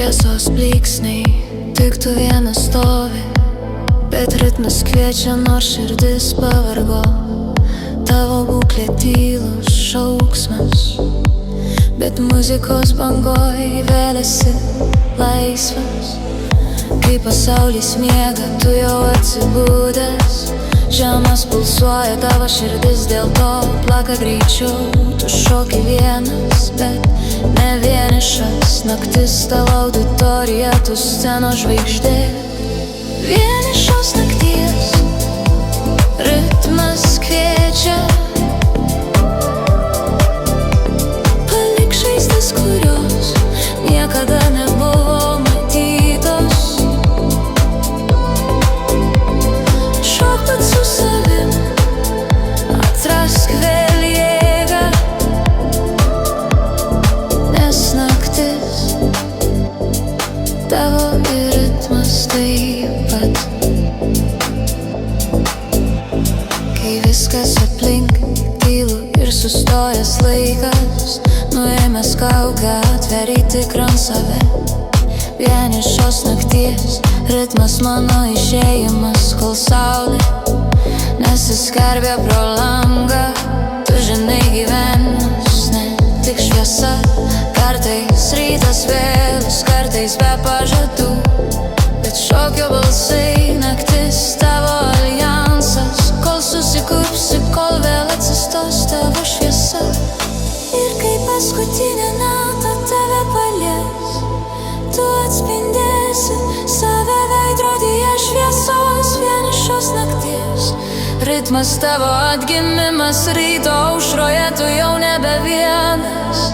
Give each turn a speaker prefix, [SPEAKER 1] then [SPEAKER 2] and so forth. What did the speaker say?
[SPEAKER 1] Šviesos blyksniai, tik tu vienas stovi, bet ritmas kviečia, nors širdis pavargo. Tavo būklė tylus šauksmas, bet muzikos bangoj vėlėsi laisvas. Kai pasaulis miega, tu jau atsibūdęs, žemas pulsuoja tavo širdis, dėl to plaka greičiau. Tu šoki vienas, bet ne vienišas, naktis tavo auditorija, tu scenos žvaigždė. Vienišos nakties ritmas kviečia, palik žaizdas, kurios niekada nebuvo matytos. Šok pats su savim, atrask vėl jėgą, nes naktis tavo ir ritmas taip pat. Kai viskas aplink tylu ir sustojęs laikas, nuėmęs kaukę atveri tikrą save. Vienišos nakties ritmas mano išėjimas, kol saulė nesiskarbė pro langą. Tu žinai, gyvenimas ne tik šviesa, kartais rytas vėlus, kartais be pažadų, bet šokio balsai, naktis tavo aljansas, kol susikupsi, kol vėl atsistos tavo šviesa. Ir kai paskutinė nata tave palies, tu atspindėsi save veidrodyje šviesos. Vienišos nakties ritmas tavo atgimimas, ryto aušroje tu jau nebe vienas.